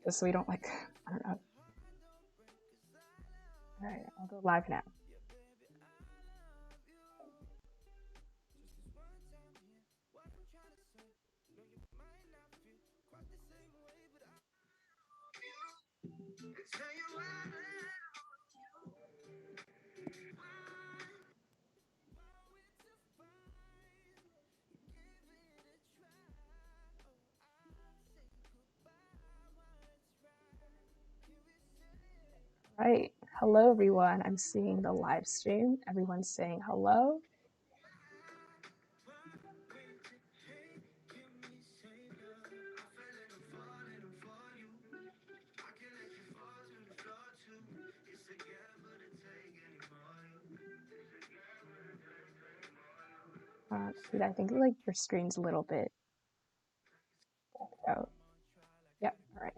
just so we don't like, I don't know. All right, I'll go live now. Right. Hello, everyone. I'm seeing the live stream. Everyone's saying hello. I think like your screen's a little bit out. Yep. All right.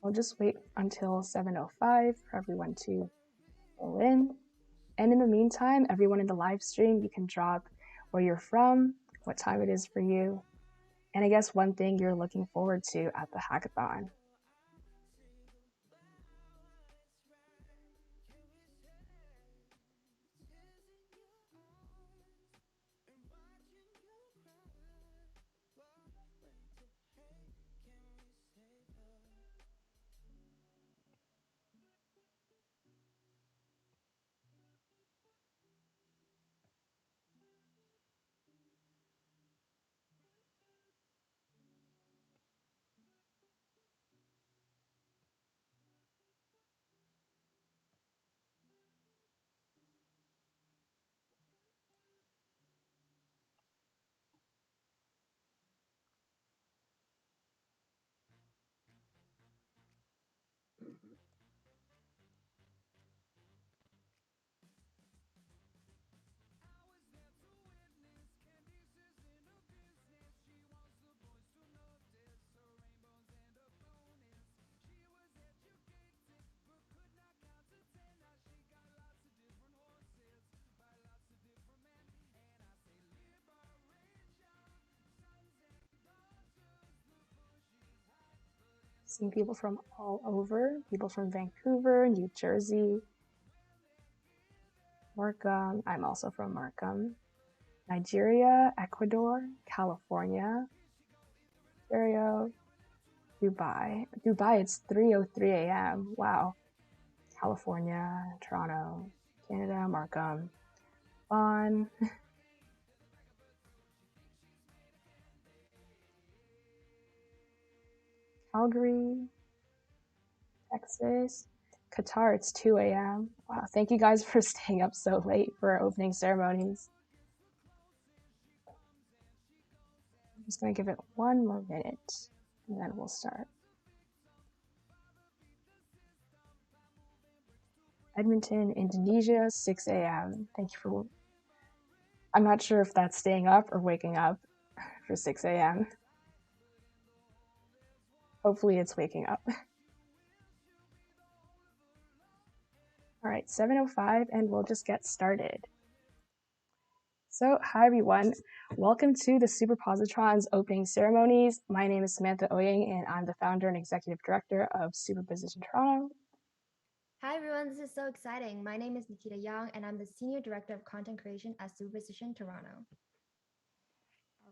I'll just wait until 7:05 for everyone to roll in. And in the meantime, everyone in the live stream, you can drop where you're from, what time it is for you, and I guess one thing you're looking forward to at the hackathon. Seeing people from all over, people from Vancouver, New Jersey, Markham. I'm also from Markham. Nigeria, Ecuador, California, Ontario, Dubai. Dubai, it's 3:03 a.m. Wow. California, Toronto, Canada, Markham, Bonn. Calgary, Texas, Qatar, it's 2 a.m. Wow, thank you guys for staying up so late for our opening ceremonies. I'm just going to give it one more minute and then we'll start. Edmonton, Indonesia, 6 a.m. Thank you for, I'm not sure if that's staying up or waking up for 6 a.m. Hopefully it's waking up. All right, 7:05 and we'll just get started. So, hi everyone. Welcome to the Superpositron's opening ceremonies. My name is Samantha Oying and I'm the founder and executive director of Superposition Toronto. Hi everyone, this is so exciting. My name is Nikita Young and I'm the Senior Director of Content Creation at Superposition Toronto.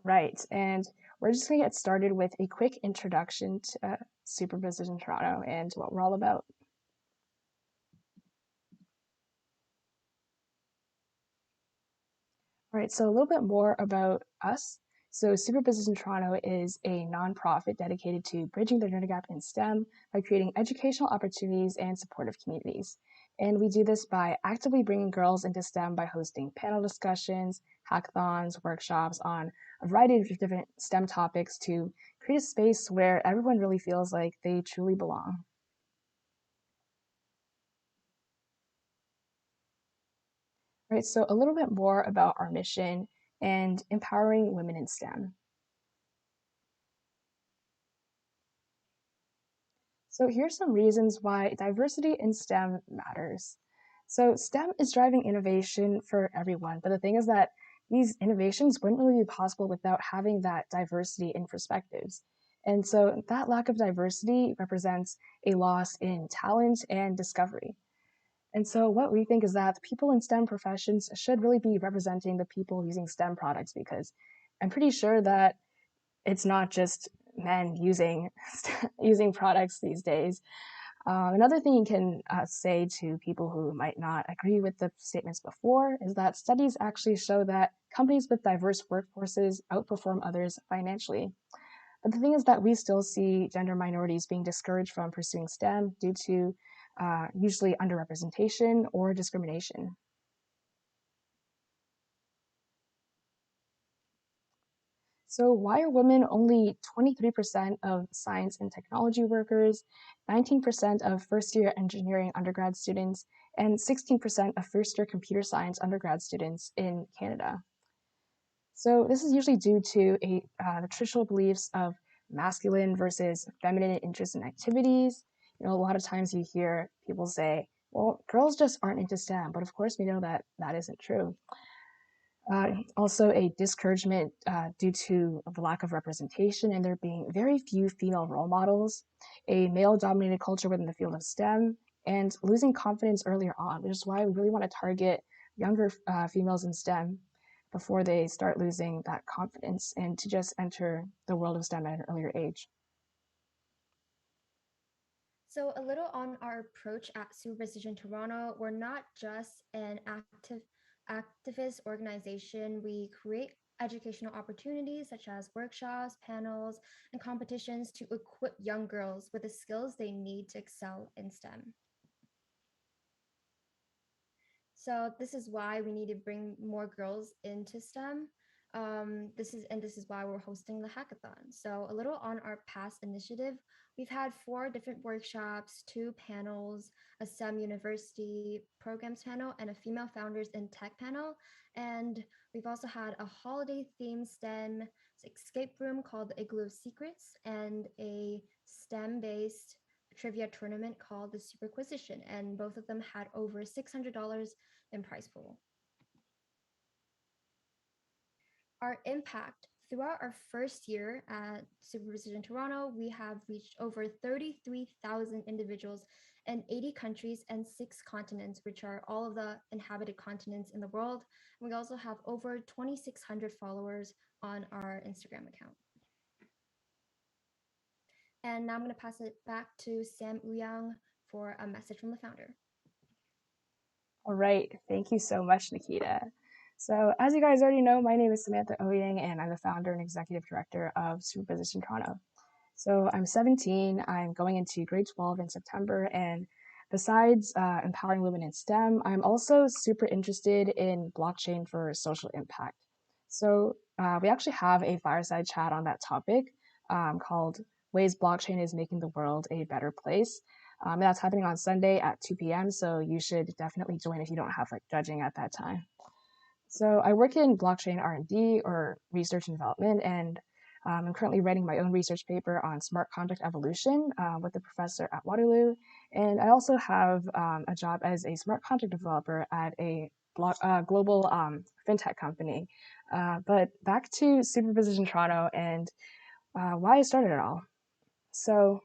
Right, and we're just going to get started with a quick introduction to Superposition Toronto and what we're all about. All right, so a little bit more about us. So Superposition Toronto is a nonprofit dedicated to bridging the gender gap in STEM by creating educational opportunities and supportive communities. And we do this by actively bringing girls into STEM by hosting panel discussions, hackathons, workshops on a variety of different STEM topics to create a space where everyone really feels like they truly belong. Right, so a little bit more about our mission and empowering women in STEM. So here's some reasons why diversity in STEM matters. So STEM is driving innovation for everyone, but the thing is that these innovations wouldn't really be possible without having that diversity in perspectives. And so that lack of diversity represents a loss in talent and discovery. And so what we think is that the people in STEM professions should really be representing the people using STEM products, because I'm pretty sure that it's not just men using using products these days. Another thing you can say to people who might not agree with the statements before is that studies actually show that companies with diverse workforces outperform others financially. But the thing is that we still see gender minorities being discouraged from pursuing STEM due to usually underrepresentation or discrimination. So why are women only 23% of science and technology workers, 19% of first-year engineering undergrad students, and 16% of first-year computer science undergrad students in Canada? So this is usually due to the traditional beliefs of masculine versus feminine interests and activities. You know, a lot of times you hear people say, well, girls just aren't into STEM, but of course we know that that isn't true. Also a discouragement due to the lack of representation and there being very few female role models, a male-dominated culture within the field of STEM, and losing confidence earlier on, which is why we really want to target younger females in STEM before they start losing that confidence and to just enter the world of STEM at an earlier age. So a little on our approach at Superposition Toronto, we're not just an activist organization. We create educational opportunities such as workshops, panels, and competitions to equip young girls with the skills they need to excel in STEM. So this is why we need to bring more girls into STEM. This is why we're hosting the hackathon. So a little on our past initiative, we've had 4 different workshops, 2 panels, a STEM university programs panel, and a female founders in tech panel. And we've also had a holiday themed STEM escape room called the Igloo of Secrets and a STEM based trivia tournament called the Superposition, and both of them had over $600 in prize pool. Our impact throughout our first year at Superposition Toronto, we have reached over 33,000 individuals in 80 countries and 6 continents, which are all of the inhabited continents in the world. And we also have over 2,600 followers on our Instagram account. And now I'm going to pass it back to Sam Ouyang for a message from the founder. All right, thank you so much, Nikita. So as you guys already know, my name is Samantha Ouyang, and I'm the founder and executive director of Superposition Toronto. So I'm 17, I'm going into grade 12 in September, and besides empowering women in STEM, I'm also super interested in blockchain for social impact. So we actually have a fireside chat on that topic called Ways Blockchain is Making the World a Better Place. And that's happening on Sunday at 2 p.m. So you should definitely join if you don't have like judging at that time. So I work in blockchain R&D or research and development, and I'm currently writing my own research paper on smart contract evolution with a professor at Waterloo. And I also have a job as a smart contract developer at a global fintech company. But back to Superposition Toronto and why I started it all. So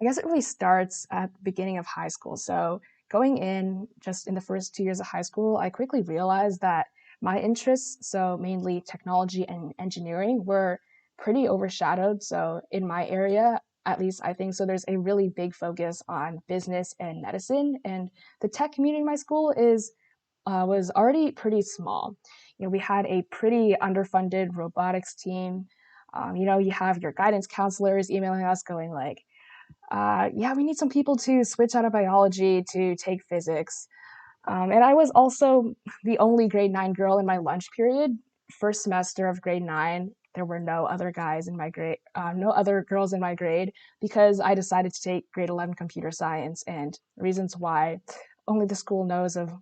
I guess it really starts at the beginning of high school. So going in just in the first 2 years of high school, I quickly realized that my interests, so mainly technology and engineering, were pretty overshadowed. So in my area, at least I think so, there's a really big focus on business and medicine. And the tech community in my school was already pretty small. You know, we had a pretty underfunded robotics team. You know, you have your guidance counselors emailing us going like, yeah, we need some people to switch out of biology to take physics. And I was also the only grade 9 girl in my lunch period. First semester of grade 9, there were no other guys in my grade, no other girls in my grade, because I decided to take grade 11 computer science. And reasons why only the school knows of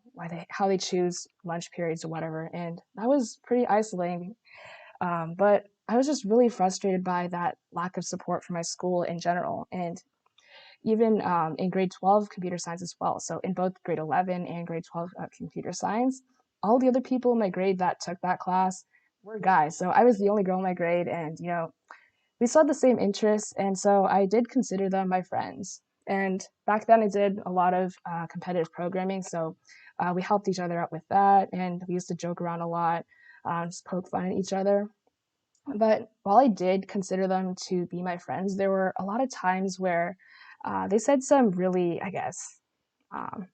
how they choose lunch periods or whatever. And that was pretty isolating. But I was just really frustrated by that lack of support from my school in general. And even in grade 12 computer science as well. So in both grade 11 and grade 12 computer science, all the other people in my grade that took that class were guys. So I was the only girl in my grade, and we still had the same interests, and so I did consider them my friends. And back then I did a lot of competitive programming, so we helped each other out with that, and we used to joke around a lot, just poke fun at each other. But while I did consider them to be my friends, there were a lot of times where they said some really, I guess, um,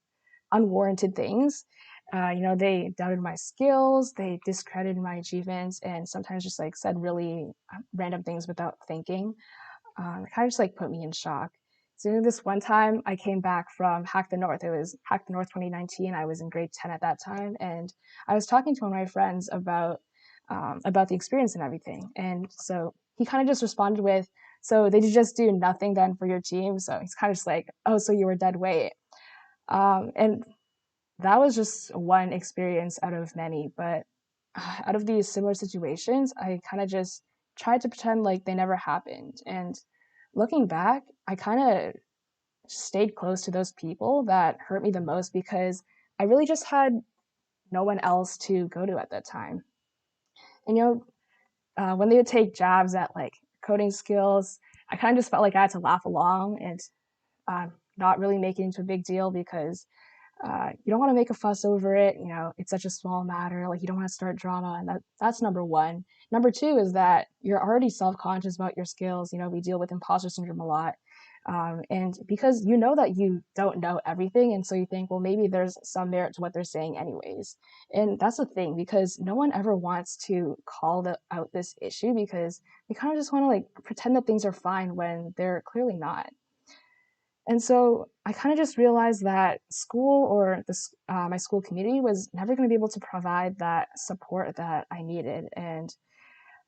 unwarranted things. They doubted my skills, they discredited my achievements, and sometimes just like said really random things without thinking. It kind of just like put me in shock. So this one time I came back from Hack the North. It was Hack the North 2019. I was in grade 10 at that time, and I was talking to one of my friends about the experience and everything. And so he kind of just responded with, "So did you just do nothing then for your team?" So he's kind of just like, "Oh, so you were dead weight." And that was just one experience out of many. But out of these similar situations, I kind of just tried to pretend like they never happened. And looking back, I kind of stayed close to those people that hurt me the most because I really just had no one else to go to at that time. And when they would take jabs at like coding skills, I kind of just felt like I had to laugh along and not really make it into a big deal because you don't want to make a fuss over it. It's such a small matter. Like you don't want to start drama, and that's number one. Number two is that you're already self-conscious about your skills. We deal with imposter syndrome a lot. And because you know that you don't know everything, and so you think, well, maybe there's some merit to what they're saying anyways. And that's the thing, because no one ever wants to call out this issue because we kind of just want to like pretend that things are fine when they're clearly not. And so I kind of just realized that school or my school community was never going to be able to provide that support that I needed. And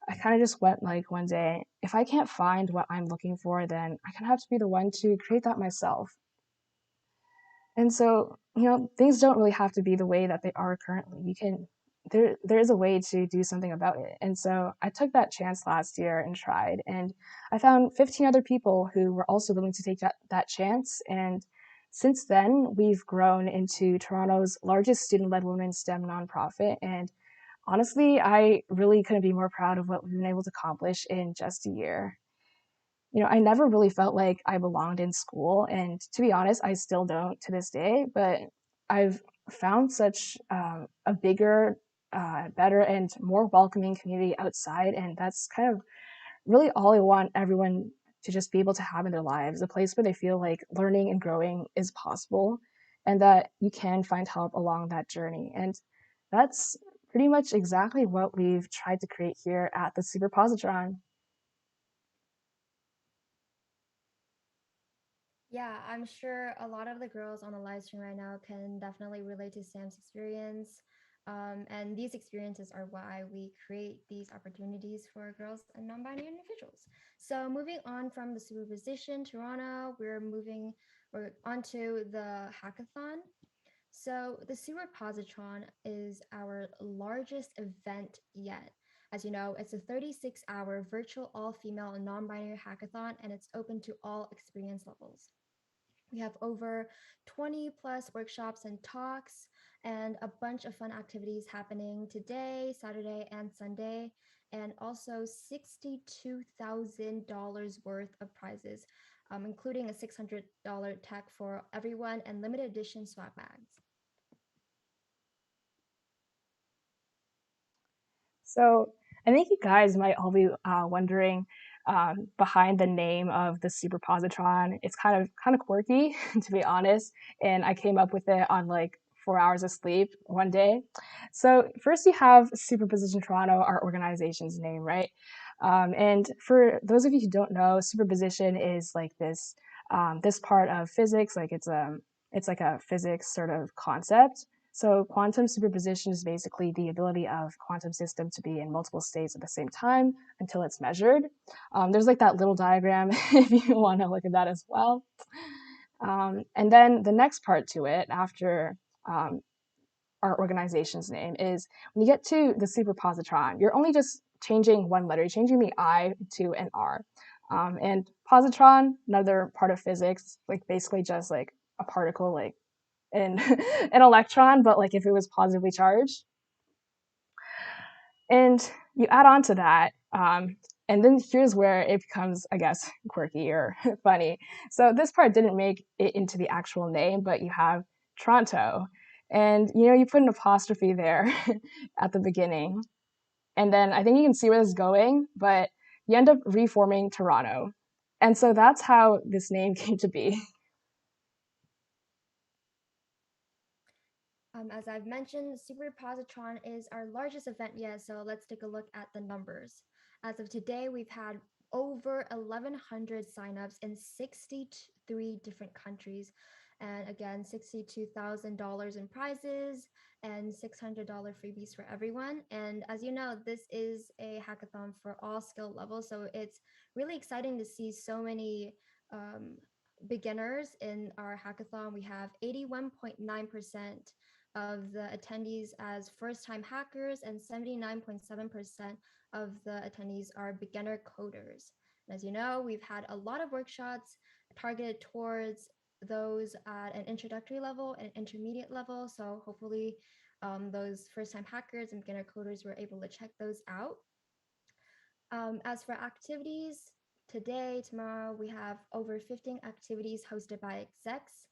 I kind of just went like one day, if I can't find what I'm looking for, then I kind of have to be the one to create that myself. And so, things don't really have to be the way that they are currently. There is a way to do something about it. And so I took that chance last year and tried, and I found 15 other people who were also willing to take that chance. And since then, we've grown into Toronto's largest student-led women's STEM nonprofit. And honestly, I really couldn't be more proud of what we've been able to accomplish in just a year. I never really felt like I belonged in school. And to be honest, I still don't to this day. But I've found such a bigger, better, and more welcoming community outside. And that's kind of really all I want everyone to just be able to have in their lives, a place where they feel like learning and growing is possible and that you can find help along that journey. And that's pretty much exactly what we've tried to create here at the Superpositron. Yeah, I'm sure a lot of the girls on the live stream right now can definitely relate to Sam's experience. And these experiences are why we create these opportunities for girls and non-binary individuals. So moving on from the Superposition Toronto, we're onto the hackathon. So the Superpositron is our largest event yet. As you know, it's a 36-hour virtual all-female and non-binary hackathon, and it's open to all experience levels. We have over 20 plus workshops and talks and a bunch of fun activities happening today, Saturday, and Sunday, and also $62,000 worth of prizes, including a $600 tech for everyone and limited edition swag bags. So I think you guys might all be wondering behind the name of the Superpositron. It's kind of quirky, to be honest, and I came up with it on like 4 hours of sleep one day. So first, you have Superposition Toronto, our organization's name, right? And for those of you who don't know, superposition is like this part of physics, like it's like a physics sort of concept. So quantum superposition is basically the ability of quantum system to be in multiple states at the same time until it's measured. There's like that little diagram if you want to look at that as well. And then the next part to it, after our organization's name, is when you get to the superpositron, you're only just changing one letter, you're changing the I to an R. And positron, another part of physics, like basically just like a particle, like an an electron, but like if it was positively charged. And you add on to that, and then here's where it becomes, I guess, quirky or funny. So this part didn't make it into the actual name, but you have Toronto. And you put an apostrophe there at the beginning. And then I think you can see where this is going, but you end up reforming Toronto. And so that's how this name came to be. As I've mentioned, SuperPOSITRON is our largest event yet, so let's take a look at the numbers. As of today, we've had over 1,100 signups in 63 different countries. And again, $62,000 in prizes and $600 freebies for everyone. And as you know, this is a hackathon for all skill levels. So it's really exciting to see so many beginners in our hackathon. We have 81.9% of the attendees as first-time hackers, and 79.7% of the attendees are beginner coders. And as you know, we've had a lot of workshops targeted towards those at an introductory level and intermediate level. So hopefully those first-time hackers and beginner coders were able to check those out. As for activities, today, tomorrow, we have over 15 activities hosted by execs.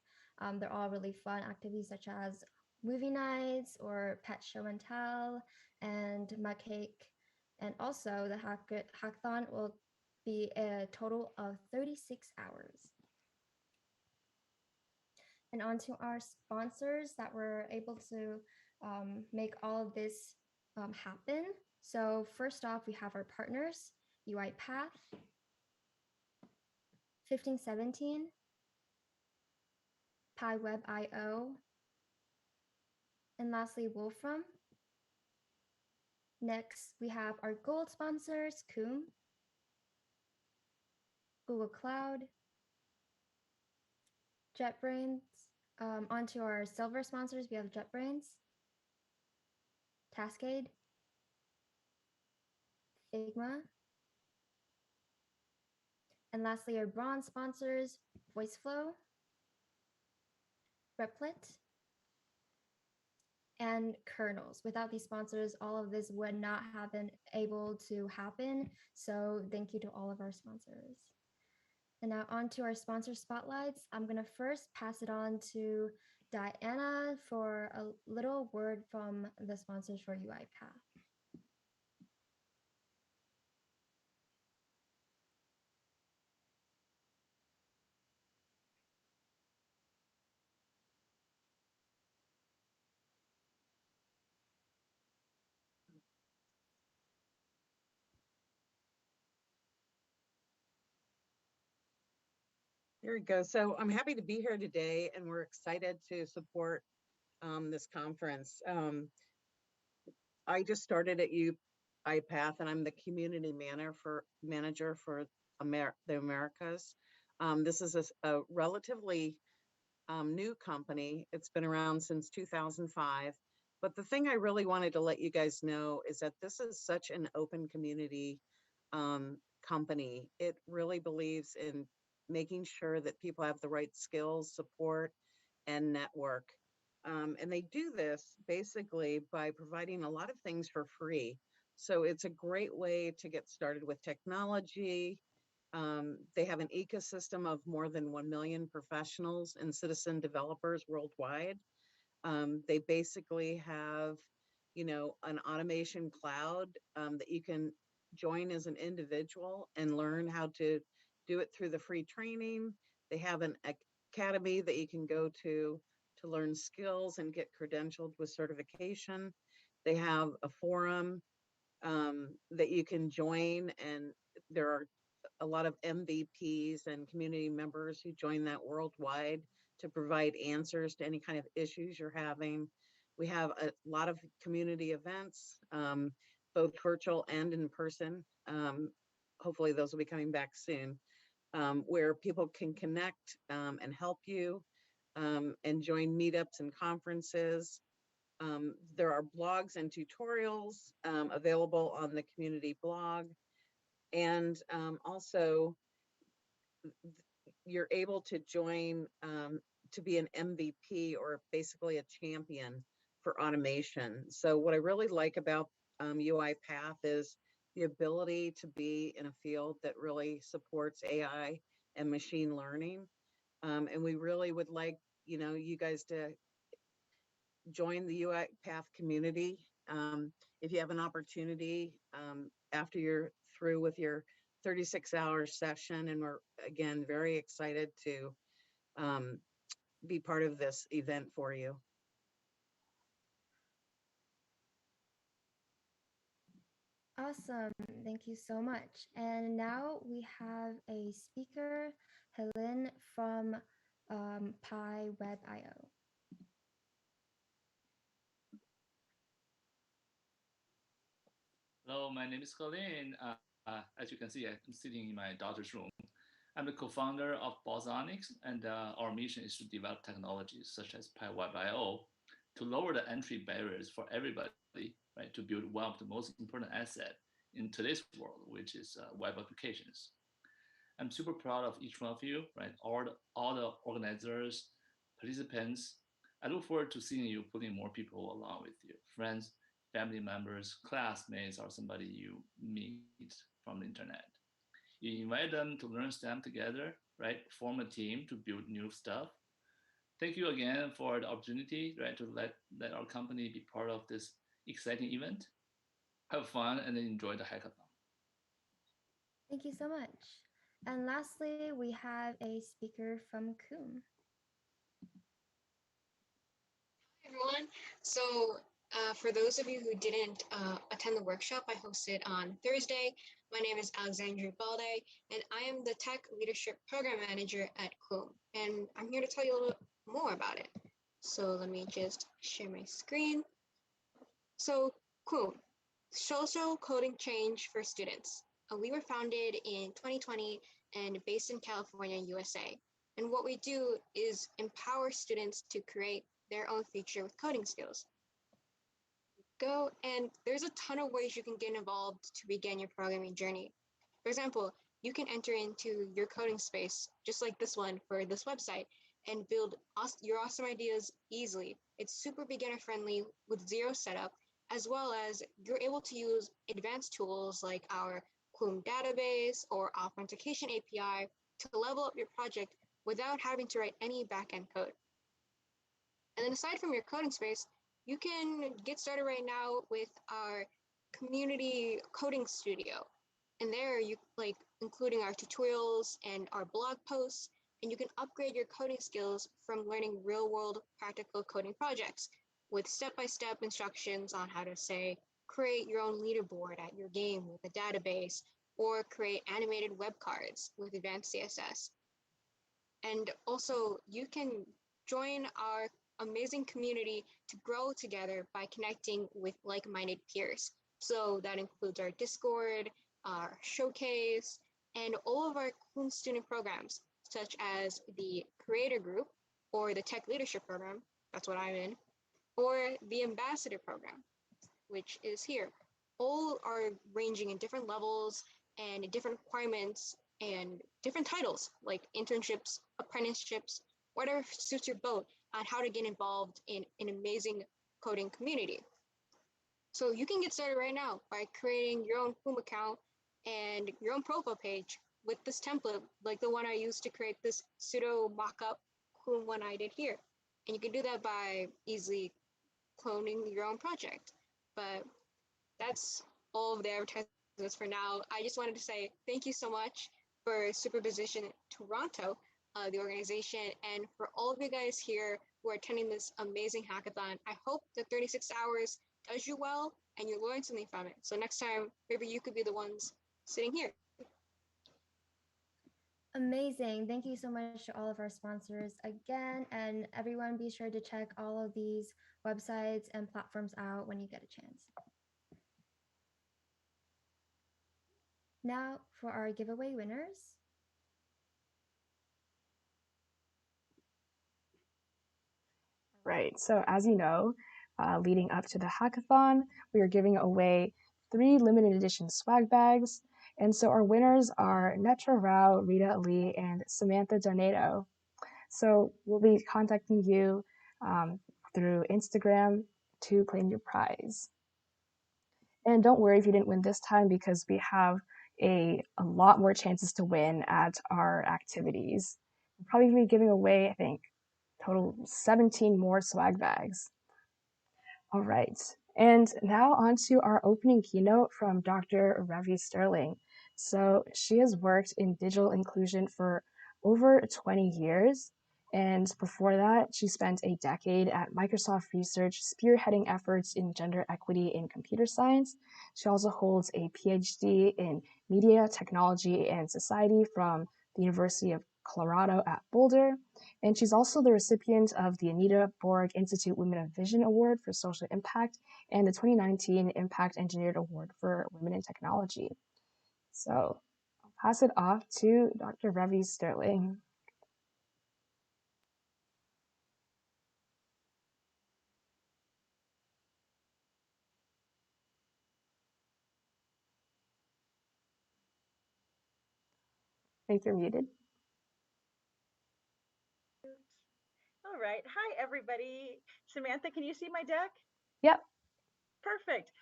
They're all really fun activities such as movie nights or pet show and tell and mug cake. And also the hackathon will be a total of 36 hours. And on to our sponsors that were able to make all of this happen. So first off, we have our partners, UiPath, 1517, PyWeb.io, and lastly, Wolfram. Next, we have our gold sponsors, Coom, Google Cloud, JetBrains. Onto our silver sponsors, we have JetBrains, Tascade, Figma, and lastly, our bronze sponsors, VoiceFlow, Replit, and Kernels. Without these sponsors, all of this would not have been able to happen. So thank you to all of our sponsors. And now on to our sponsor spotlights. I'm going to first pass it on to Diana for a little word from the sponsors for UiPath. There we go. So I'm happy to be here today, and we're excited to support this conference. I just started at UiPath, and I'm the community manager for the Americas. This is a relatively new company. It's been around since 2005. But the thing I really wanted to let you guys know is that this is such an open community company. It really believes in making sure that people have the right skills, support, and network. And they do this basically by providing a lot of things for free. So it's a great way to get started with technology. They have an ecosystem of more than 1 million professionals and citizen developers worldwide. They basically have, an automation cloud that you can join as an individual and learn how to do it through the free training. They have an academy that you can go to learn skills and get credentialed with certification. They have a forum that you can join, and there are a lot of MVPs and community members who join that worldwide to provide answers to any kind of issues you're having. We have a lot of community events, both virtual and in person. Hopefully, those will be coming back soon. where people can connect and help you and join meetups and conferences. There are blogs and tutorials available on the community blog. And also, you're able to join to be an MVP, or basically a champion for automation. So what I really like about UiPath is the ability to be in a field that really supports AI and machine learning. And we really would like, you guys to join the UiPath community. If you have an opportunity after you're through with your 36-hour session, and we're again very excited to be part of this event for you. Awesome. Thank you so much. And now we have a speaker, Helen from Pi Web IO. Hello, my name is Colin. As you can see, I'm sitting in my daughter's room. I'm the co-founder of Bosonics, and our mission is to develop technologies such as PyWeb.io to lower the entry barriers for everybody, right, to build one of the most important assets in today's world, which is web applications. I'm super proud of each one of you, right? All the organizers, participants. I look forward to seeing you putting more people along with you, friends, family members, classmates, or somebody you meet from the internet. You invite them to learn STEM together, right? Form a team to build new stuff. Thank you again for the opportunity, right, to let our company be part of this exciting event. Have fun and enjoy the hackathon. Thank you so much. And lastly, we have a speaker from Coom. Hi, everyone. So for those of you who didn't attend the workshop I hosted on Thursday, my name is Alexandria Balde, and I am the Tech Leadership Program Manager at Coom. And I'm here to tell you a little more about it. So let me just share my screen. So Coom, social coding change for students. We were founded in 2020 and based in California, USA. And what we do is empower students to create their own future with coding skills. And there's a ton of ways you can get involved to begin your programming journey. For example, you can enter into your coding space, just like this one for this website, and build your awesome ideas easily. It's super beginner friendly with zero setup, as well as you're able to use advanced tools like our Coom database or authentication API to level up your project without having to write any backend code. And then aside from your coding space, you can get started right now with our community coding studio. And there you including our tutorials and our blog posts, and you can upgrade your coding skills from learning real world practical coding projects with step-by-step instructions on how to say, create your own leaderboard at your game with a database, or create animated web cards with advanced CSS. And also you can join our amazing community to grow together by connecting with like-minded peers. So that includes our Discord, our showcase, and all of our Coom student programs, such as the Creator Group or the Tech Leadership Program, that's what I'm in, or the Ambassador Program, which is here. All are ranging in different levels and different requirements and different titles like internships, apprenticeships, whatever suits your boat on how to get involved in an amazing coding community. So you can get started right now by creating your own Coom account and your own profile page with this template, like the one I used to create this pseudo mock-up Coom one I did here. And you can do that by easily cloning your own project. But that's all of the advertisements for now. I just wanted to say thank you so much for Superposition Toronto, the organization, and for all of you guys here who are attending this amazing hackathon. I hope the 36 hours does you well and you learn something from it. So next time, maybe you could be the ones sitting here. Amazing. Thank you so much to all of our sponsors again. And everyone, be sure to check all of these websites and platforms out when you get a chance. Now for our giveaway winners. Right. So as you know, leading up to the hackathon, we are giving away 3 limited edition swag bags. And so our winners are Netra Rao, Rita Ali, and Samantha Donato. So we'll be contacting you through Instagram to claim your prize. And don't worry if you didn't win this time, because we have a lot more chances to win at our activities. We'll probably be giving away, I think, total 17 more swag bags. All right. And now on to our opening keynote from Dr. Ravi Sterling. So she has worked in digital inclusion for over 20 years. And before that, she spent a decade at Microsoft Research spearheading efforts in gender equity in computer science. She also holds a PhD in media, technology, and society from the University of Colorado at Boulder. And she's also the recipient of the Anita Borg Institute Women of Vision Award for Social Impact and the 2019 Impact Engineered Award for Women in Technology. So I'll pass it off to Dr. Ravi Sterling. I think you're muted. All right. Hi, everybody. Samantha, can you see my deck? Yep. Perfect.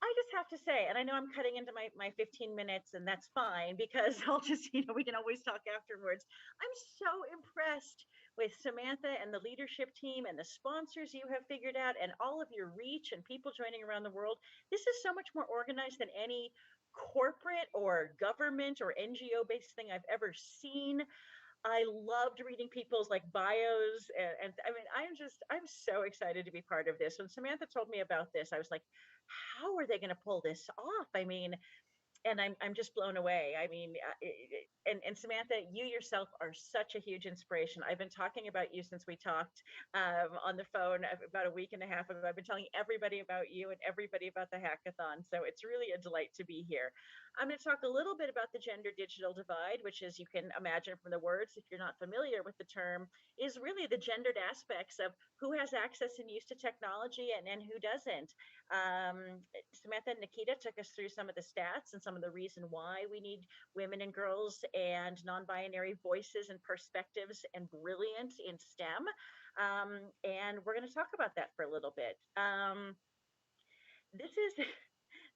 I just have to say, and I know I'm cutting into my 15 minutes, and that's fine because I'll just, we can always talk afterwards. I'm so impressed with Samantha and the leadership team and the sponsors you have figured out and all of your reach and people joining around the world. This is so much more organized than any corporate or government or NGO based thing I've ever seen. I loved reading people's bios and I mean I'm so excited to be part of this. When Samantha told me about this, I was like, how are they going to pull this off? I mean, and I'm just blown away. I mean, and Samantha, you yourself are such a huge inspiration. I've been talking about you since we talked on the phone about a week and a half ago. I've been telling everybody about you and everybody about the hackathon. So it's really a delight to be here. I'm going to talk a little bit about the gender digital divide, which, as you can imagine from the words, if you're not familiar with the term, is really the gendered aspects of who has access and use to technology and who doesn't. Samantha and Nikita took us through some of the stats and some of the reason why we need women and girls and non-binary voices and perspectives and brilliance in STEM. And we're going to talk about that for a little bit. This is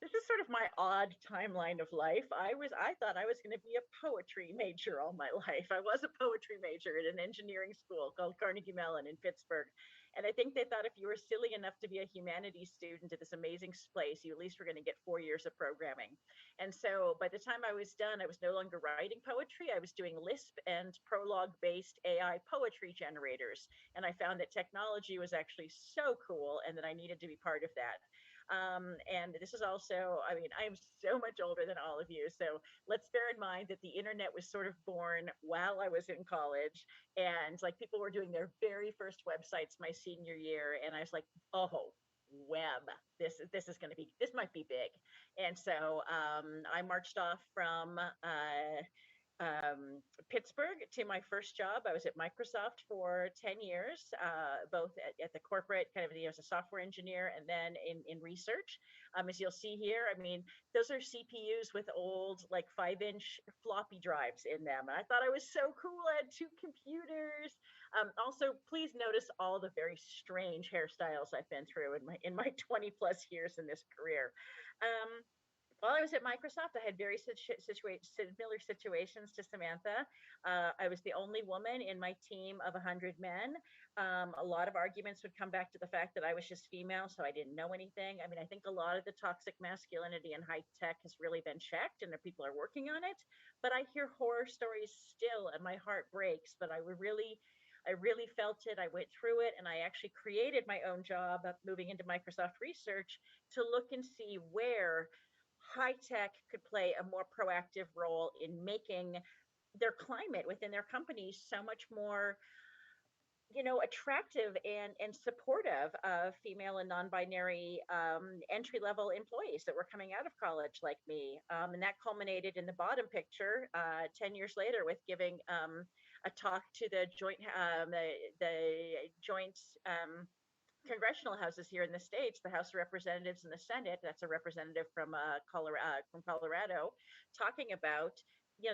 this is sort of my odd timeline of life. I thought I was going to be a poetry major all my life. I was a poetry major at an engineering school called Carnegie Mellon in Pittsburgh. And I think they thought if you were silly enough to be a humanities student at this amazing place, you at least were going to get 4 years of programming. And so by the time I was done, I was no longer writing poetry. I was doing Lisp and Prolog based AI poetry generators. And I found that technology was actually so cool and that I needed to be part of that. And this is also, I mean, I'm so much older than all of you. So let's bear in mind that the internet was sort of born while I was in college. And people were doing their very first websites my senior year. And I was like, oh, web, this is going to be, this might be big. And so I marched off from Pittsburgh to my first job. I was at Microsoft for 10 years, both at the corporate kind of, as a software engineer and then in research. As you'll see here, I mean, those are CPUs with old 5-inch floppy drives in them. And I thought I was so cool. I had 2 computers. Also, please notice all the very strange hairstyles I've been through in my 20 plus years in this career. While I was at Microsoft, I had very similar situations to Samantha. I was the only woman in my team of 100 men. A lot of arguments would come back to the fact that I was just female, so I didn't know anything. I mean, I think a lot of the toxic masculinity in high tech has really been checked and that people are working on it. But I hear horror stories still and my heart breaks, but I really felt it. I went through it and I actually created my own job of moving into Microsoft Research to look and see where high tech could play a more proactive role in making their climate within their companies so much more attractive and supportive of female and non-binary entry-level employees that were coming out of college like me, and that culminated in the bottom picture 10 years later with giving a talk to the joint congressional houses here in the States, the House of Representatives and the Senate. That's a representative from Colorado, talking about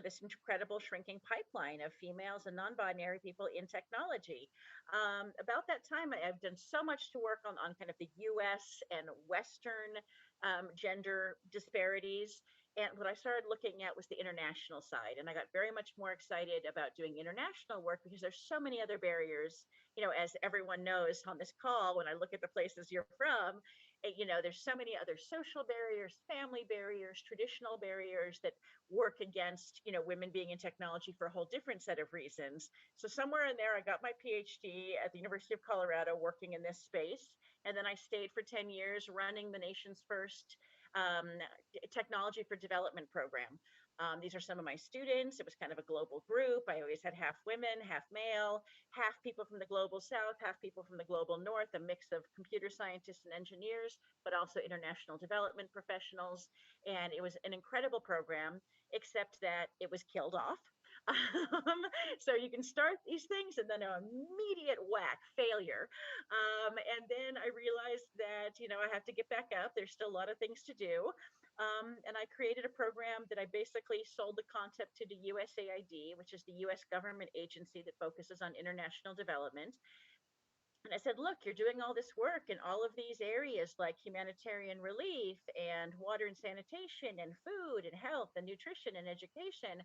this incredible shrinking pipeline of females and non-binary people in technology. About that time, I've done so much to work on kind of the U.S. and Western gender disparities. And what I started looking at was the international side. And I got very much more excited about doing international work because there's so many other barriers, as everyone knows on this call, when I look at the places you're from, there's so many other social barriers, family barriers, traditional barriers that work against, women being in technology for a whole different set of reasons. So somewhere in there, I got my PhD at the University of Colorado working in this space. And then I stayed for 10 years running the nation's first technology for development program. These are some of my students. It was kind of a global group. I always had half women, half male, half people from the global south, half people from the global north, a mix of computer scientists and engineers, but also international development professionals. And it was an incredible program, except that it was killed off. So you can start these things and then an immediate whack failure. And then I realized that, I have to get back up. There's still a lot of things to do. And I created a program that I basically sold the concept to the USAID, which is the US government agency that focuses on international development. And I said, look, you're doing all this work in all of these areas like humanitarian relief and water and sanitation and food and health and nutrition and education.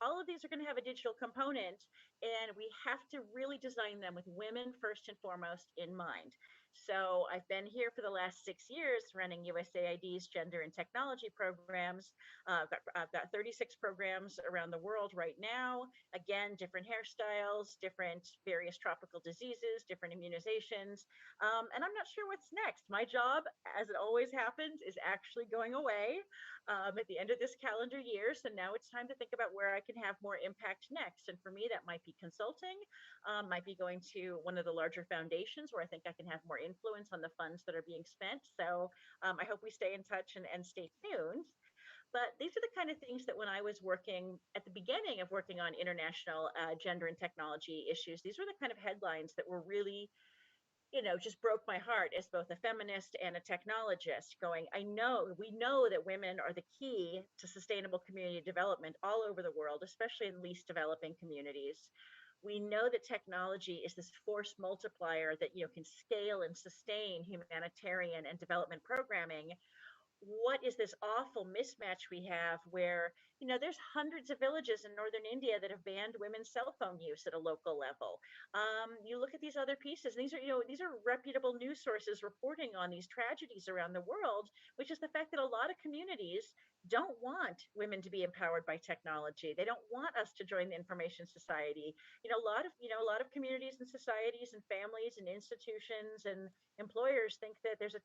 All of these are going to have a digital component, and we have to really design them with women first and foremost in mind. So I've been here for the last 6 years running USAID's gender and technology programs. I've got 36 programs around the world right now. Again, different hairstyles, different various tropical diseases, different immunizations. And I'm not sure what's next. My job, as it always happens, is actually going away at the end of this calendar year. So now it's time to think about where I can have more impact next. And for me, that might be consulting, might be going to one of the larger foundations where I think I can have more influence on the funds that are being spent. So I hope we stay in touch and stay tuned. But these are the kind of things that when I was working at the beginning of working on international gender and technology issues, these were the kind of headlines that were really, just broke my heart as both a feminist and a technologist going, we know that women are the key to sustainable community development all over the world, especially in least developing communities. We know that technology is this force multiplier that, can scale and sustain humanitarian and development programming. What is this awful mismatch we have where, there's hundreds of villages in northern India that have banned women's cell phone use at a local level. You look at these other pieces, these are reputable news sources reporting on these tragedies around the world, which is the fact that a lot of communities don't want women to be empowered by technology. They don't want us to join the information society. A lot of communities and societies and families and institutions and employers think that there's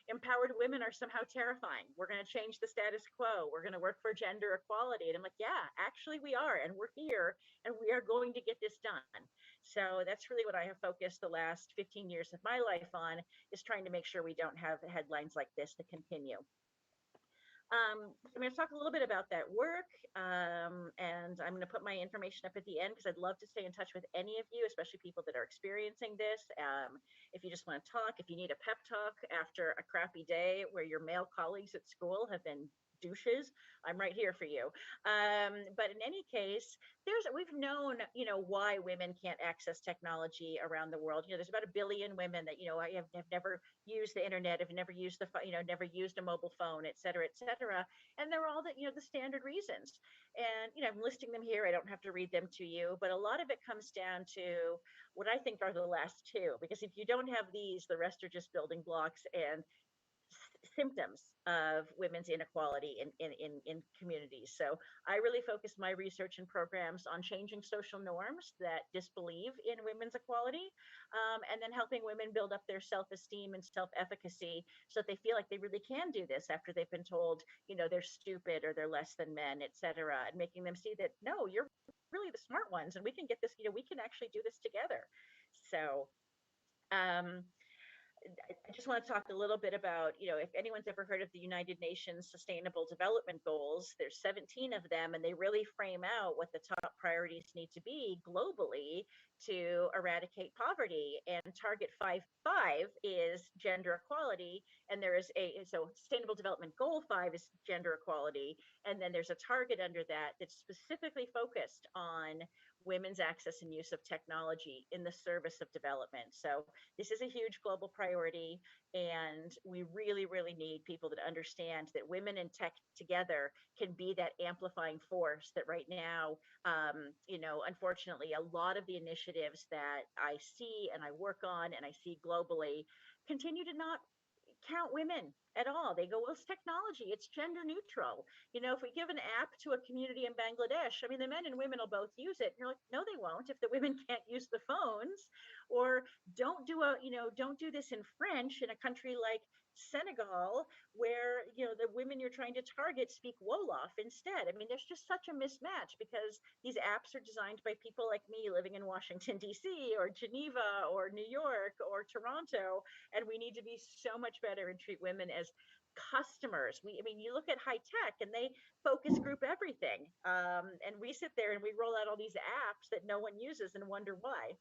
empowered women are somehow terrifying. We're going to change the status quo. We're going to work for gender equality. And I'm like, yeah, actually we are. And we're here and we are going to get this done. So that's really what I have focused the last 15 years of my life on, is trying to make sure we don't have headlines like this to continue. I'm going to talk a little bit about that work, and I'm going to put my information up at the end because I'd love to stay in touch with any of you, especially people that are experiencing this. If you just want to talk, if you need a pep talk after a crappy day where your male colleagues at school have been douches, I'm right here for you. But in any case, we've known, why women can't access technology around the world. There's about 1 billion women that, have never used the internet, have never used never used a mobile phone, et cetera, et cetera. And they're all the standard reasons. And, I'm listing them here. I don't have to read them to you, but a lot of it comes down to what I think are the last two, because if you don't have these, the rest are just building blocks and symptoms of women's inequality in communities. So I really focus my research and programs on changing social norms that disbelieve in women's equality, and then helping women build up their self-esteem and self-efficacy so that they feel like they really can do this after they've been told, they're stupid or they're less than men, et cetera, and making them see that, no, you're really the smart ones and we can get this, we can actually do this together. So, I just want to talk a little bit about, if anyone's ever heard of the United Nations Sustainable Development Goals, there's 17 of them, and they really frame out what the top priorities need to be globally to eradicate poverty. And target 5.5 is gender equality. And so Sustainable Development Goal 5 is gender equality. And then there's a target under that that's specifically focused on women's access and use of technology in the service of development. So this is a huge global priority, and we really, really need people that understand that women and tech together can be that amplifying force that right now, unfortunately, a lot of the initiatives that I see and I work on and I see globally continue to not count women at all. They go, well, it's technology, it's gender neutral. If we give an app to a community in Bangladesh, I mean, the men and women will both use it. And you're like, no, they won't if the women can't use the phones. Or don't do this in French in a country like Senegal, where the women you're trying to target speak Wolof instead. I mean, there's just such a mismatch because these apps are designed by people like me living in Washington, D.C., or Geneva, or New York, or Toronto, and we need to be so much better and treat women as customers. You look at high tech and they focus group everything, and we sit there and we roll out all these apps that no one uses and wonder why.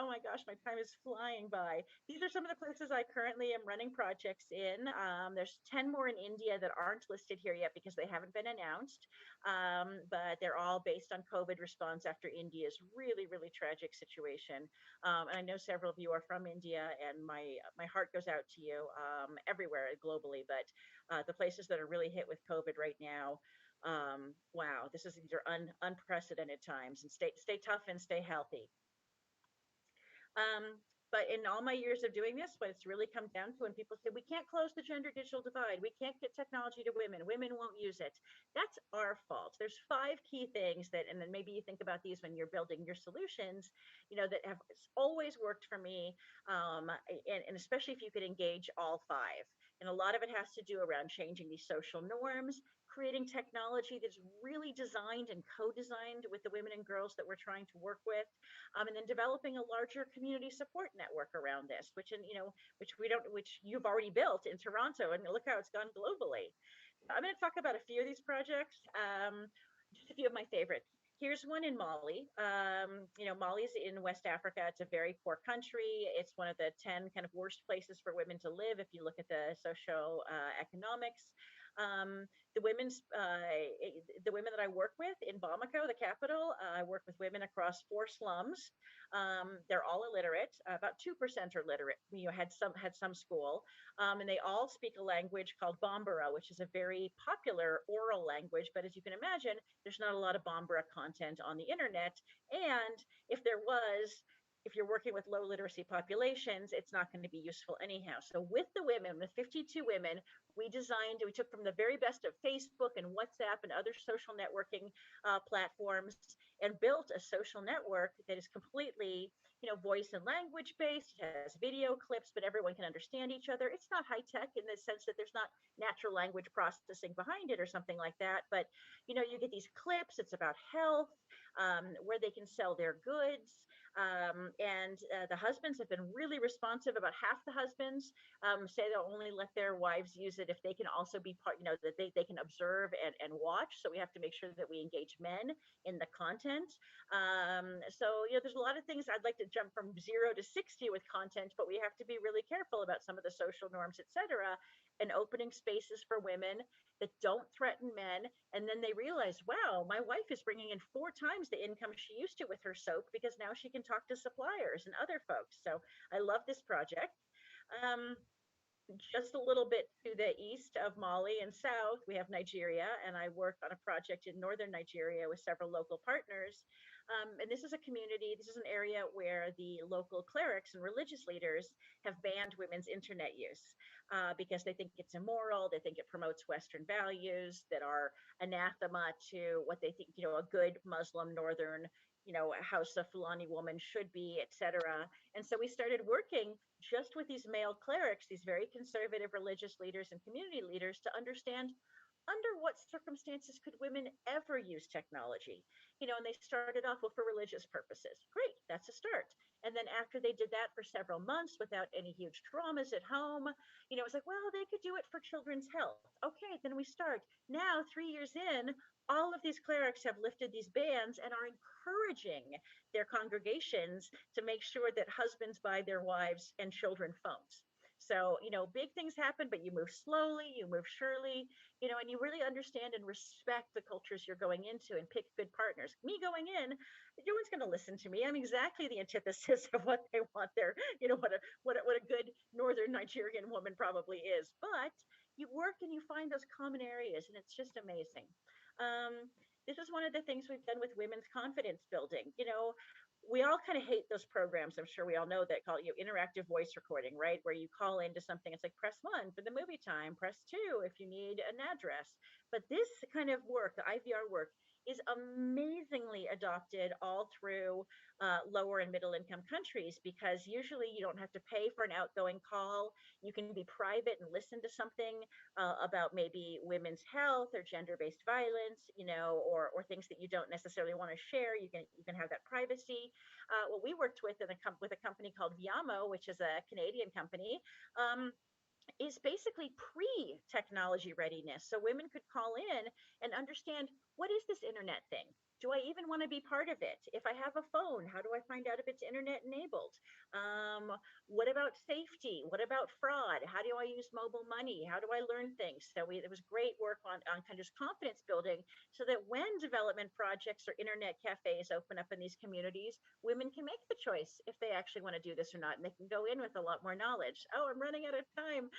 Oh my gosh, my time is flying by. These are some of the places I currently am running projects in. There's 10 more in India that aren't listed here yet because they haven't been announced, but they're all based on COVID response after India's really, really tragic situation. And I know several of you are from India, and my heart goes out to you everywhere globally, but the places that are really hit with COVID right now, wow, these are unprecedented times, and stay tough and stay healthy. But in all my years of doing this, what it's really come down to, when people say, we can't close the gender digital divide, we can't get technology to women, women won't use it. That's our fault. There's 5 key things that, and then maybe you think about these when you're building your solutions, that have always worked for me. And especially if you could engage all 5. And a lot of it has to do around changing these social norms, creating technology that's really designed and co-designed with the women and girls that we're trying to work with, and then developing a larger community support network around this, which you've already built in Toronto, and look how it's gone globally. I'm going to talk about a few of these projects, just a few of my favorites. Here's one in Mali. Mali's in West Africa. It's a very poor country. It's one of the 10 kind of worst places for women to live if you look at the social economics. The women that I work with in Bamako, the capital, I work with women across 4 slums. They're all illiterate. About 2% are literate. Had some school, and they all speak a language called Bambara, which is a very popular oral language. But as you can imagine, there's not a lot of Bambara content on the internet. And if there was, if you're working with low literacy populations, it's not going to be useful anyhow. So with the women, with 52 women, we took from the very best of Facebook and WhatsApp and other social networking platforms, and built a social network that is completely, voice and language based. It has video clips, but everyone can understand each other. It's not high tech in the sense that there's not natural language processing behind it or something like that. But, you get these clips. It's about health, where they can sell their goods. And the husbands have been really responsive. About half the husbands say they'll only let their wives use it if they can also be part, that they can observe and watch. So we have to make sure that we engage men in the content. So there's a lot of things. I'd like to jump from 0 to 60 with content, but we have to be really careful about some of the social norms, etc., and opening spaces for women that don't threaten men. And then they realize, wow, my wife is bringing in 4 times the income she used to with her soap, because now she can talk to suppliers and other folks. So I love this project. Just a little bit to the east of Mali and south, we have Nigeria, and I work on a project in northern Nigeria with several local partners. And this is a community, this is an area where the local clerics and religious leaders have banned women's internet use because they think it's immoral. They think it promotes Western values that are anathema to what they think, a good Muslim northern, Hausa Fulani woman should be, etc. And so we started working just with these male clerics, these very conservative religious leaders and community leaders, to understand under what circumstances could women ever use technology. And they started off, well, for religious purposes. Great, that's a start. And then after they did that for several months without any huge traumas at home, it's like, well, they could do it for children's health. Okay, then we start. Now, 3 years in, all of these clerics have lifted these bans and are encouraging their congregations to make sure that husbands buy their wives and children phones. So, big things happen, but you move slowly, you move surely, and you really understand and respect the cultures you're going into and pick good partners. Me going in, no one's going to listen to me. I'm exactly the antithesis of what they want there. What a good Northern Nigerian woman probably is. But you work and you find those common areas, and it's just amazing. This is one of the things we've done with women's confidence building. We all kind of hate those programs. I'm sure we all know that, call interactive voice recording, right? Where you call into something, it's like press 1 for the movie time, press 2 if you need an address. But this kind of work, the IVR work, is amazingly adopted all through lower and middle income countries, because usually you don't have to pay for an outgoing call. You can be private and listen to something about maybe women's health or gender-based violence, or things that you don't necessarily want to share. You can have that privacy. What we worked with with a company called Viamo, which is a Canadian company, is basically pre-technology readiness. So women could call in and understand, what is this internet thing? Do I even want to be part of it? If I have a phone, how do I find out if it's internet enabled? What about safety? What about fraud? How do I use mobile money? How do I learn things? So there was great work on kind of confidence building, so that when development projects or internet cafes open up in these communities, women can make the choice if they actually want to do this or not, and they can go in with a lot more knowledge. Oh, I'm running out of time.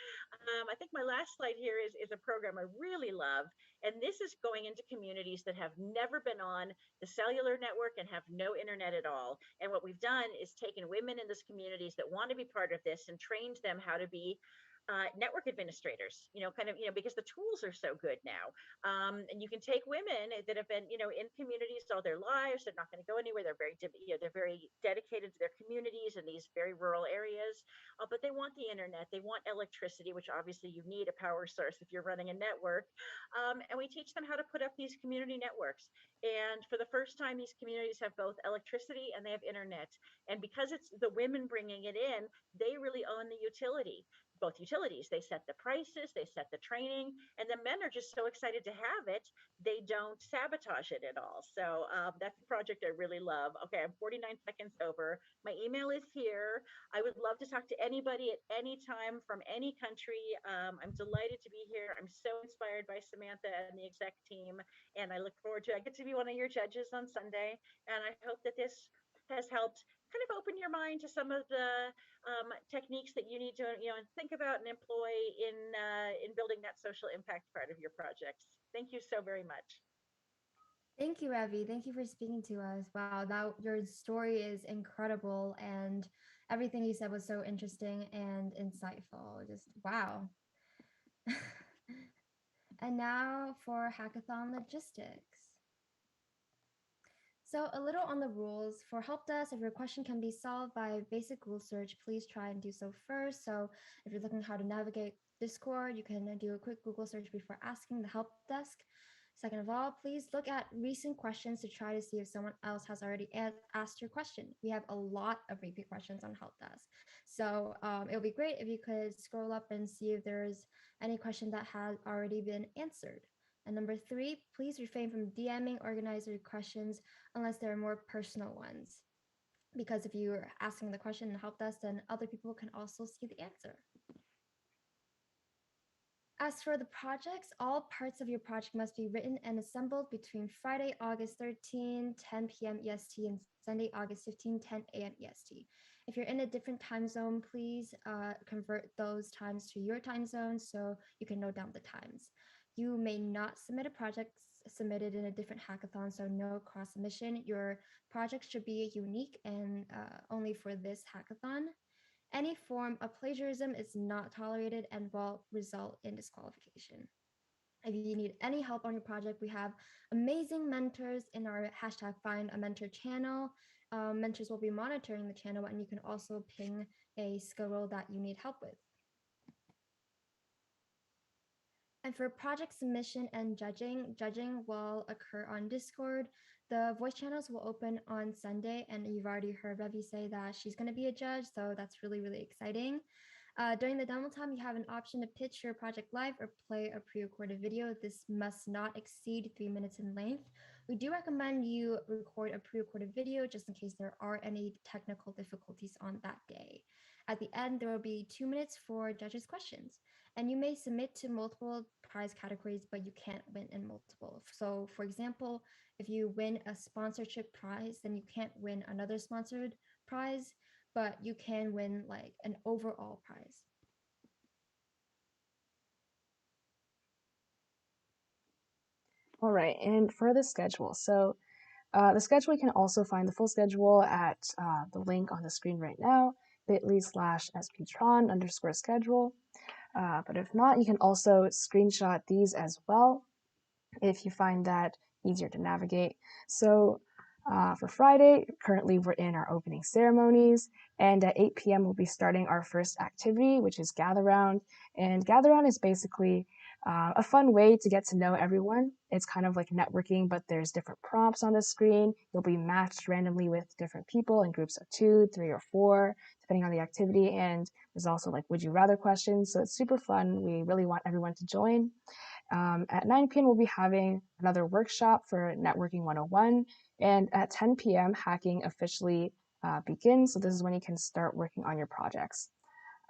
I think my last slide here is a program I really love. And this is going into communities that have never been on the cellular network and have no internet at all. And what we've done is taken women in these communities that want to be part of this and trained them how to be network administrators, because the tools are so good now. And you can take women that have been, in communities all their lives. They're not going to go anywhere. They're they're very dedicated to their communities in these very rural areas, but they want the internet. They want electricity, which obviously you need a power source if you're running a network. And we teach them how to put up these community networks. And for the first time, these communities have both electricity and they have internet. And because it's the women bringing it in, they really own the utility. Both utilities, they set the prices, they set the training, and the men are just so excited to have it, they don't sabotage it at all. So that's a project I really love. Okay, I'm 49 seconds over. My email is here. I would love to talk to anybody at any time from any country. I'm delighted to be here. I'm so inspired by Samantha and the exec team, and I look forward to, I get to be one of your judges on Sunday, and I hope that this has helped kind of open your mind to some of the techniques that you need to think about and employ in building that social impact part of your projects. Thank you so very much. Thank you, Ravi. Thank you for speaking to us. Wow, that your story is incredible, and everything you said was so interesting and insightful. Just wow. And now for hackathon logistics. So a little on the rules. For help desk, if your question can be solved by basic Google search, please try and do so first. So if you're looking how to navigate Discord, you can do a quick Google search before asking the help desk. Second of all, please look at recent questions to try to see if someone else has already asked your question. We have a lot of repeat questions on help desk. So it would be great if you could scroll up and see if there's any question that has already been answered. And number 3, please refrain from DMing organizer questions unless there are more personal ones. Because if you're asking the question and help desk, then other people can also see the answer. As for the projects, all parts of your project must be written and assembled between Friday, August 13, 10 p.m. EST and Sunday, August 15, 10 a.m. EST. If you're in a different time zone, please convert those times to your time zone so you can note down the times. You may not submit a project submitted in a different hackathon, so no cross submission. Your project should be unique and only for this hackathon. Any form of plagiarism is not tolerated and will result in disqualification. If you need any help on your project, we have amazing mentors in our hashtag Find a Mentor channel. Mentors will be monitoring the channel, and you can also ping a skill role that you need help with. And for project submission and judging will occur on Discord. The voice channels will open on Sunday, and you've already heard Revi say that she's going to be a judge, so that's really, really exciting. During the demo time, you have an option to pitch your project live or play a pre-recorded video. This must not exceed 3 minutes in length. We do recommend you record a pre-recorded video just in case there are any technical difficulties on that day. At the end, there will be 2 minutes for judges' questions. And you may submit to multiple prize categories, but you can't win in multiple. So for example, if you win a sponsorship prize, then you can't win another sponsored prize, but you can win like an overall prize. All right, and for the schedule. So the schedule, you can also find the full schedule at the link on the screen right now, bit.ly/sptron_schedule. But if not, you can also screenshot these as well if you find that easier to navigate. So for Friday, currently we're in our opening ceremonies, and at 8 p.m. we'll be starting our first activity, which is Gather Round. And Gather Round is basically a fun way to get to know everyone. It's kind of like networking, but there's different prompts on the screen. You'll be matched randomly with different people in groups of 2, 3, or 4, depending on the activity. And there's also like would you rather questions. So it's super fun. We really want everyone to join. At 9 p.m. we'll be having another workshop for Networking 101. And at 10 p.m. hacking officially begins. So this is when you can start working on your projects.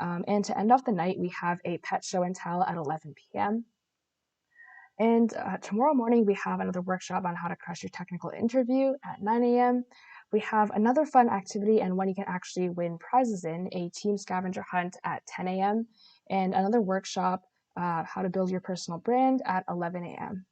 And to end off the night, we have a pet show and tell at 11 p.m. And tomorrow morning, we have another workshop on how to crush your technical interview at 9 a.m. We have another fun activity and one you can actually win prizes in, a team scavenger hunt at 10 a.m. and another workshop, how to build your personal brand at 11 a.m.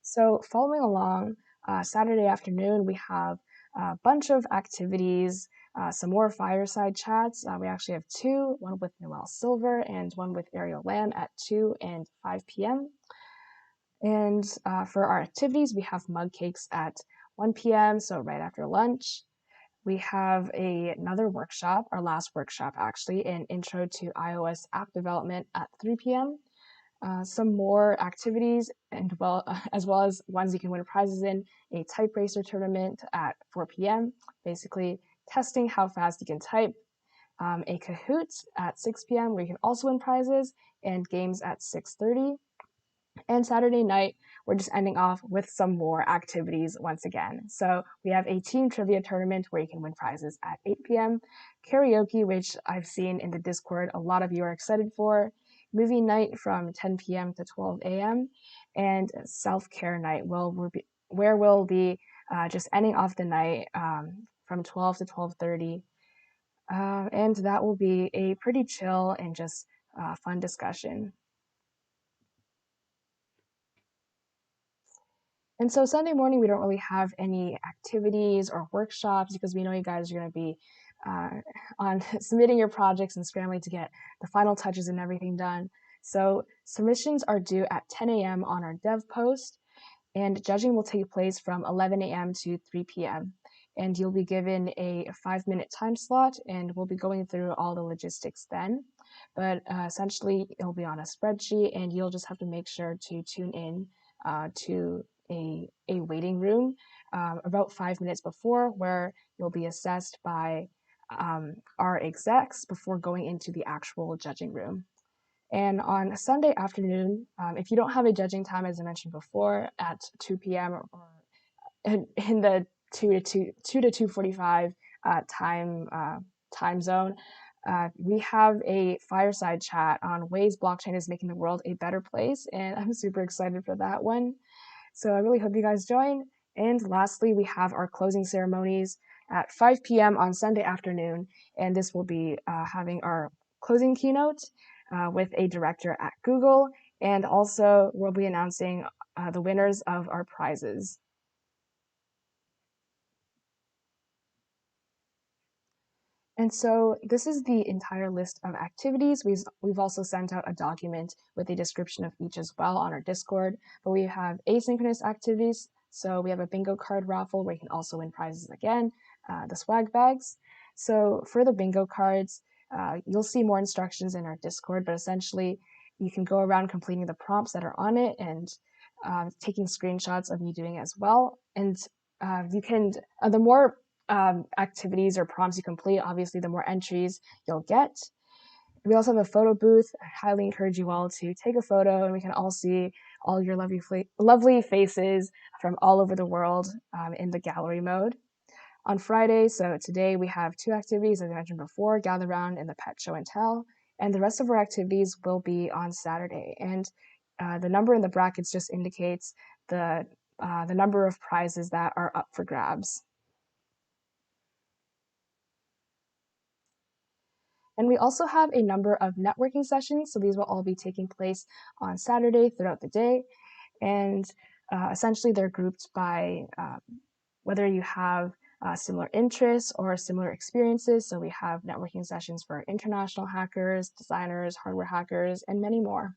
So following along, Saturday afternoon, we have a bunch of activities, some more fireside chats. We actually have 2, one with Noelle Silver and one with Ariel Lamb at 2 and 5 p.m. And for our activities, we have mug cakes at 1 p.m., so right after lunch. We have another workshop, our last workshop actually, an intro to iOS app development at 3 p.m. Some more activities, and as well as ones you can win prizes in, a type racer tournament at 4 p.m., basically testing how fast you can type, a Kahoot at 6 p.m. where you can also win prizes, and games at 6:30. And Saturday night, we're just ending off with some more activities once again. So we have a team trivia tournament where you can win prizes at 8 p.m., karaoke, which I've seen in the Discord a lot of you are excited for, movie night from 10 p.m. to 12 a.m., and self-care night where we'll be just ending off the night from 12 to 12:30. And that will be a pretty chill and just fun discussion. And so Sunday morning, we don't really have any activities or workshops because we know you guys are going to be on submitting your projects and scrambling to get the final touches and everything done. So submissions are due at 10 a.m. on our dev post, and judging will take place from 11 a.m. to 3 p.m. And you'll be given a 5-minute time slot, and we'll be going through all the logistics then. But essentially, it'll be on a spreadsheet, and you'll just have to make sure to tune in to a waiting room about 5 minutes before, where you'll be assessed by our execs before going into the actual judging room. And on Sunday afternoon, if you don't have a judging time, as I mentioned before, at 2 p.m. or in the 2 to 2:45 time zone, we have a fireside chat on ways blockchain is making the world a better place, and I'm super excited for that one. So I really hope you guys join. And lastly, we have our closing ceremonies at 5 p.m. on Sunday afternoon, and this will be having our closing keynote with a director at Google, and also we'll be announcing the winners of our prizes. And so this is the entire list of activities. We've also sent out a document with a description of each as well on our Discord, but we have asynchronous activities. So we have a bingo card raffle where you can also win prizes again, the swag bags. So for the bingo cards, you'll see more instructions in our Discord, but essentially you can go around completing the prompts that are on it, and taking screenshots of you doing it as well. And you can, the more activities or prompts you complete, obviously the more entries you'll get. We also have a photo booth. I highly encourage you all to take a photo, and we can all see all your lovely faces from all over the world in the gallery mode. On Friday, so today, we have 2 activities, as I mentioned before, Gather Round and the Pet Show and Tell, and the rest of our activities will be on Saturday. And the number in the brackets just indicates the number of prizes that are up for grabs. And we also have a number of networking sessions, so these will all be taking place on Saturday throughout the day. And essentially, they're grouped by whether you have similar interests or similar experiences. So we have networking sessions for international hackers, designers, hardware hackers, and many more.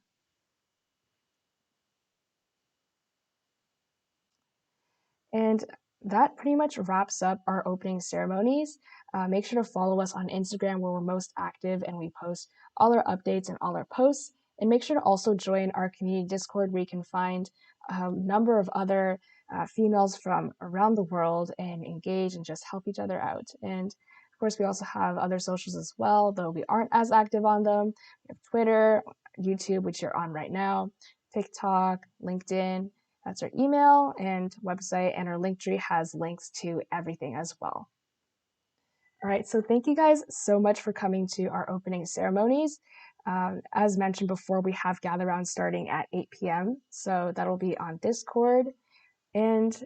And that pretty much wraps up our opening ceremonies. Make sure to follow us on Instagram, where we're most active, and we post all our updates and all our posts. And make sure to also join our community Discord, where you can find a number of other females from around the world and engage and just help each other out. And of course, we also have other socials as well, though we aren't as active on them. We have Twitter, YouTube, which you're on right now, TikTok, LinkedIn. That's our email and website, and our Linktree has links to everything as well. All right, so thank you guys so much for coming to our opening ceremonies. As mentioned before, we have Gather Round starting at 8 p.m., so that'll be on Discord. And